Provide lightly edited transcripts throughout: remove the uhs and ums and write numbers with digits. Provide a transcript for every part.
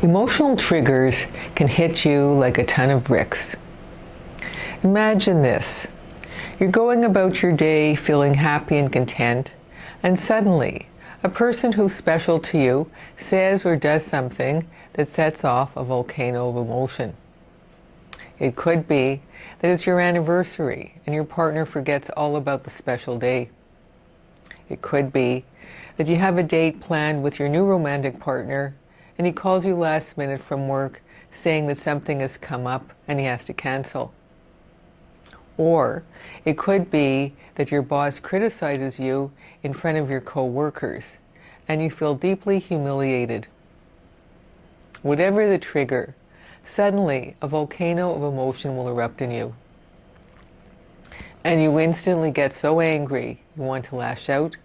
Emotional triggers can hit you like a ton of bricks. Imagine this. You're going about your day feeling happy and content, and suddenly a person who's special to you says or does something that sets off a volcano of emotion. It could be that it's your anniversary and your partner forgets all about the special day. It could be that you have a date planned with your new romantic partner and he calls you last minute from work saying that something has come up and he has to cancel. Or it could be that your boss criticizes you in front of your co-workers and you feel deeply humiliated. Whatever the trigger, suddenly a volcano of emotion will erupt in you. And you instantly get so angry you want to lash out,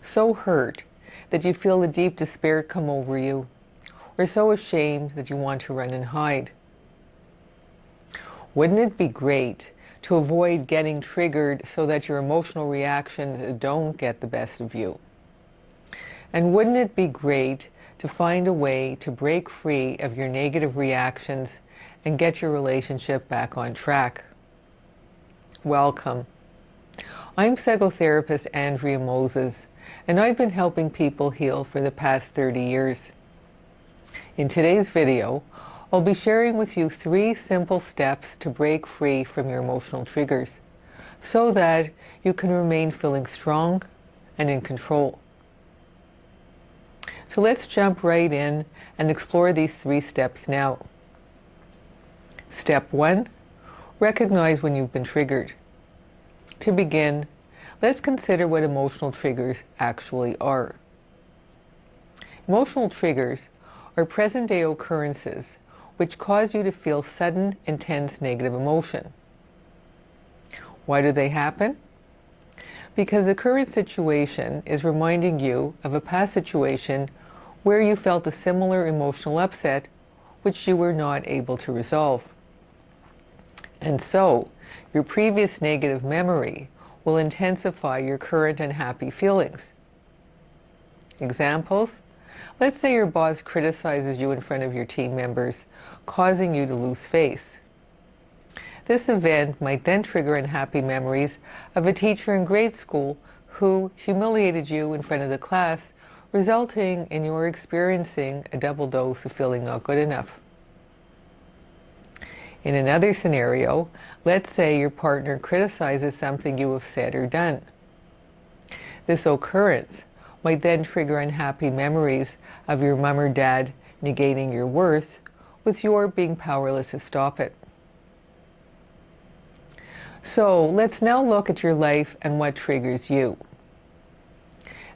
so hurt that you feel the deep despair come over you, or so ashamed that you want to run and hide. Wouldn't it be great to avoid getting triggered so that your emotional reactions don't get the best of you? And wouldn't it be great to find a way to break free of your negative reactions and get your relationship back on track? Welcome. I'm psychotherapist Andrea Moses, and I've been helping people heal for the past 30 years. In today's video, I'll be sharing with you 3 simple steps to break free from your emotional triggers so that you can remain feeling strong and in control. So let's jump right in and explore these 3 steps now. Step 1, recognize when you've been triggered. To begin, let's consider what emotional triggers actually are. Emotional triggers are present-day occurrences which cause you to feel sudden, intense negative emotion. Why do they happen? Because the current situation is reminding you of a past situation where you felt a similar emotional upset which you were not able to resolve. And so, your previous negative memory will intensify your current unhappy feelings. Examples? Let's say your boss criticizes you in front of your team members, causing you to lose face. This event might then trigger unhappy memories of a teacher in grade school who humiliated you in front of the class, resulting in your experiencing a double dose of feeling not good enough. In another scenario, let's say your partner criticizes something you have said or done. This occurrence might then trigger unhappy memories of your mom or dad negating your worth, with your being powerless to stop it. So let's now look at your life and what triggers you.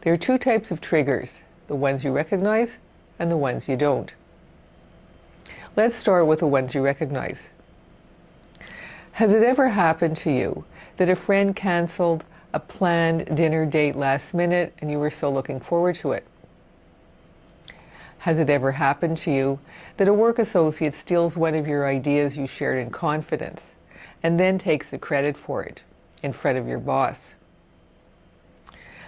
There are 2 types of triggers, the ones you recognize and the ones you don't. Let's start with the ones you recognize. Has it ever happened to you that a friend canceled a planned dinner date last minute and you were so looking forward to it? Has it ever happened to you that a work associate steals one of your ideas you shared in confidence and then takes the credit for it in front of your boss?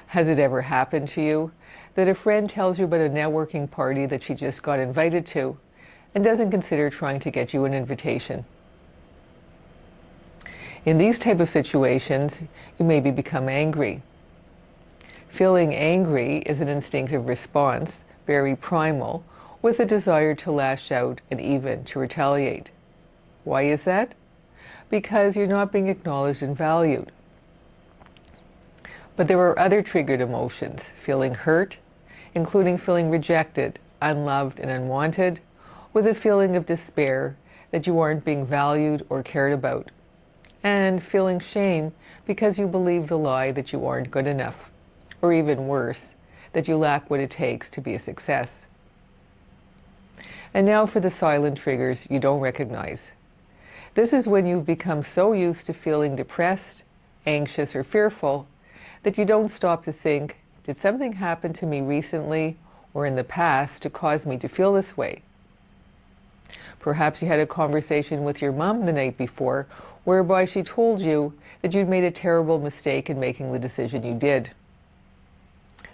Has it ever happened to you that a friend tells you about a networking party that she just got invited to and doesn't consider trying to get you an invitation? In these type of situations, you maybe become angry. Feeling angry is an instinctive response, very primal, with a desire to lash out and even to retaliate. Why is that? Because you're not being acknowledged and valued. But there are other triggered emotions, feeling hurt, including feeling rejected, unloved, and unwanted, with a feeling of despair that you aren't being valued or cared about, and feeling shame because you believe the lie that you aren't good enough, or even worse, that you lack what it takes to be a success. And now for the silent triggers you don't recognize. This is when you've become so used to feeling depressed, anxious, or fearful that you don't stop to think, did something happen to me recently or in the past to cause me to feel this way? Perhaps you had a conversation with your mom the night before whereby she told you that you'd made a terrible mistake in making the decision you did.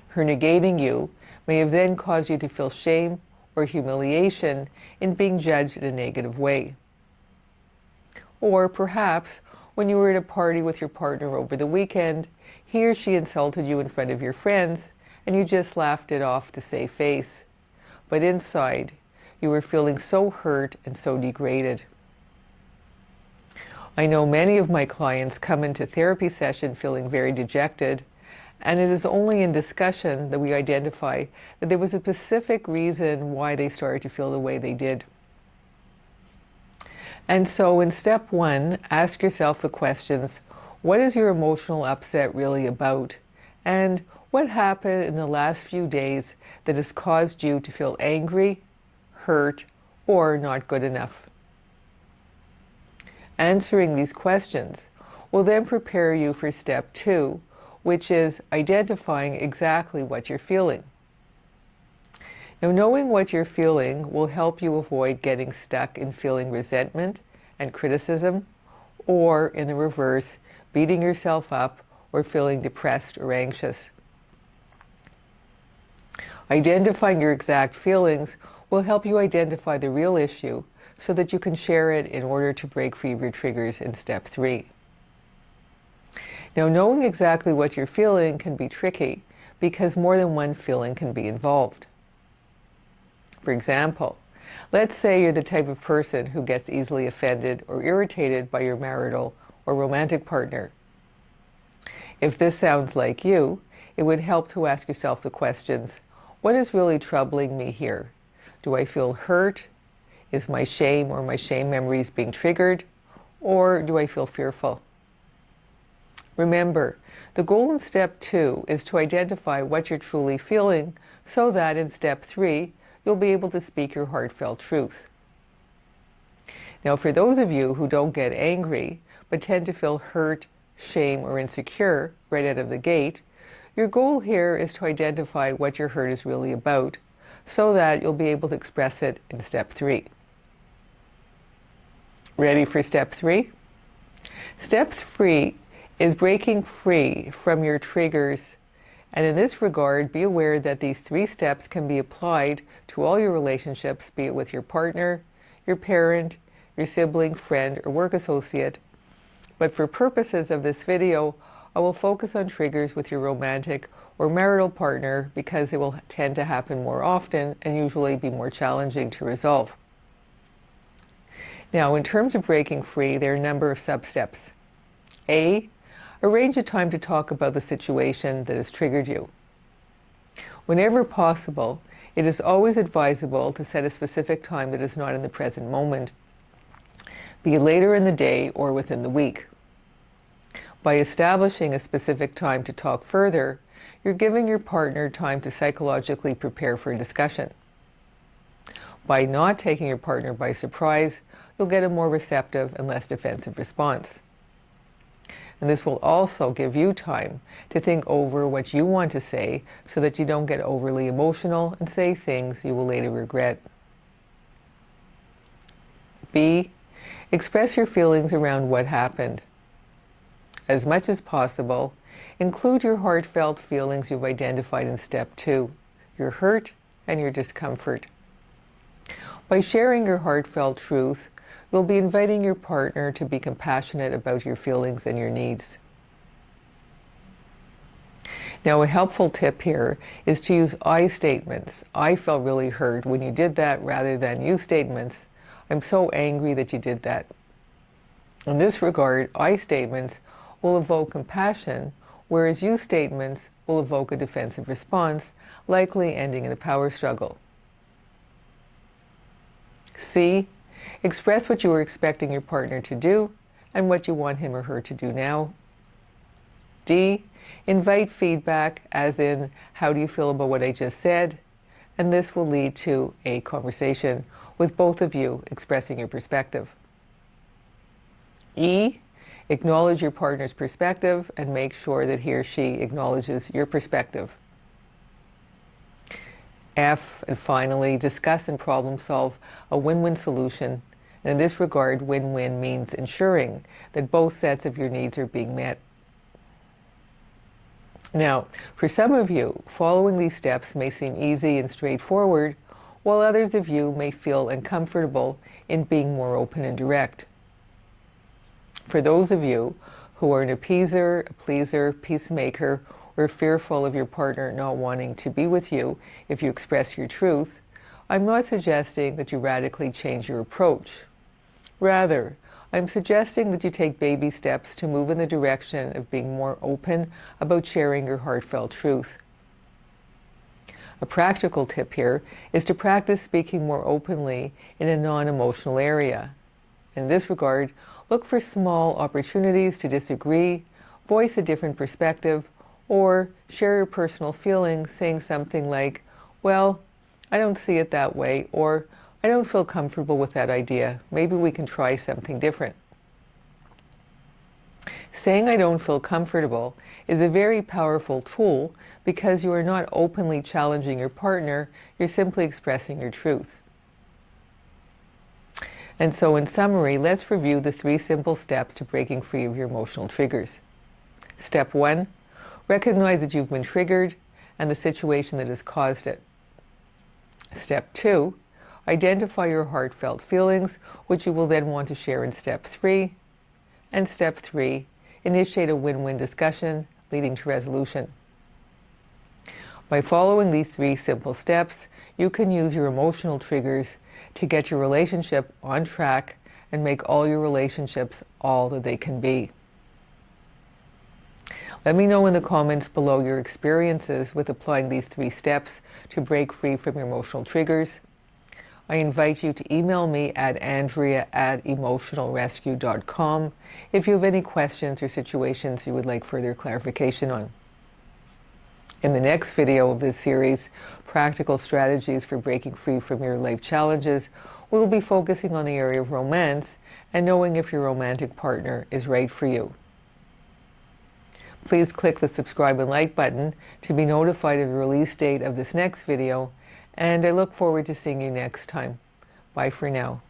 Her negating you may have then caused you to feel shame or humiliation in being judged in a negative way. Or perhaps when you were at a party with your partner over the weekend, he or she insulted you in front of your friends and you just laughed it off to save face. But inside, you were feeling so hurt and so degraded. I know many of my clients come into therapy session feeling very dejected, and it is only in discussion that we identify that there was a specific reason why they started to feel the way they did. And so in step 1, ask yourself the questions, what is your emotional upset really about? And what happened in the last few days that has caused you to feel angry, hurt, or not good enough? Answering these questions will then prepare you for step 2, which is identifying exactly what you're feeling. Now, knowing what you're feeling will help you avoid getting stuck in feeling resentment and criticism, or in the reverse, beating yourself up or feeling depressed or anxious. Identifying your exact feelings will help you identify the real issue so that you can share it in order to break free of your triggers in step 3. Now, knowing exactly what you're feeling can be tricky because more than one feeling can be involved. For example, let's say you're the type of person who gets easily offended or irritated by your marital or romantic partner. If this sounds like you, it would help to ask yourself the questions, what is really troubling me here? Do I feel hurt? Is my shame or my shame memories being triggered? Or do I feel fearful? Remember, the goal in step 2 is to identify what you're truly feeling so that in step 3, you'll be able to speak your heartfelt truth. Now, for those of you who don't get angry, but tend to feel hurt, shame, or insecure right out of the gate, your goal here is to identify what your hurt is really about so that you'll be able to express it in step 3. Ready for step 3? Step 3 is breaking free from your triggers. And in this regard, be aware that these 3 steps can be applied to all your relationships, be it with your partner, your parent, your sibling, friend, or work associate. But for purposes of this video, I will focus on triggers with your romantic or marital partner because they will tend to happen more often and usually be more challenging to resolve. Now, in terms of breaking free, there are a number of sub-steps. A, arrange a time to talk about the situation that has triggered you. Whenever possible, it is always advisable to set a specific time that is not in the present moment, be it later in the day or within the week. By establishing a specific time to talk further, you're giving your partner time to psychologically prepare for a discussion. By not taking your partner by surprise, you'll get a more receptive and less defensive response. And this will also give you time to think over what you want to say so that you don't get overly emotional and say things you will later regret. B, express your feelings around what happened. As much as possible, include your heartfelt feelings you've identified in step 2, your hurt and your discomfort. By sharing your heartfelt truth, you'll be inviting your partner to be compassionate about your feelings and your needs. Now, a helpful tip here is to use I statements. I felt really hurt when you did that, rather than you statements. I'm so angry that you did that. In this regard, I statements will evoke compassion, whereas you statements will evoke a defensive response, likely ending in a power struggle. C, express what you were expecting your partner to do and what you want him or her to do now. D, invite feedback, as in, how do you feel about what I just said? And this will lead to a conversation with both of you expressing your perspective. E, acknowledge your partner's perspective and make sure that he or she acknowledges your perspective. F, and finally, discuss and problem solve a win-win solution. And in this regard, win-win means ensuring that both sets of your needs are being met. Now, for some of you, following these steps may seem easy and straightforward, while others of you may feel uncomfortable in being more open and direct. For those of you who are an appeaser, a pleaser, peacemaker, or fearful of your partner not wanting to be with you if you express your truth, I'm not suggesting that you radically change your approach. Rather, I'm suggesting that you take baby steps to move in the direction of being more open about sharing your heartfelt truth. A practical tip here is to practice speaking more openly in a non-emotional area. In this regard, look for small opportunities to disagree, voice a different perspective, or share your personal feelings, saying something like, "Well, I don't see it that way," or "I don't feel comfortable with that idea. Maybe we can try something different." Saying "I don't feel comfortable" is a very powerful tool because you are not openly challenging your partner, you're simply expressing your truth. And so in summary, let's review the 3 simple steps to breaking free of your emotional triggers. Step 1, recognize that you've been triggered and the situation that has caused it. Step 2, identify your heartfelt feelings, which you will then want to share in Step 3. And Step 3, initiate a win-win discussion leading to resolution. By following these 3 simple steps, you can use your emotional triggers to get your relationship on track and make all your relationships all that they can be. Let me know in the comments below your experiences with applying these 3 steps to break free from your emotional triggers. I invite you to email me at andrea@emotionalrescue.com if you have any questions or situations you would like further clarification on. In the next video of this series, Practical Strategies for Breaking Free from Your Life Challenges, we will be focusing on the area of romance and knowing if your romantic partner is right for you. Please click the subscribe and like button to be notified of the release date of this next video, and I look forward to seeing you next time. Bye for now.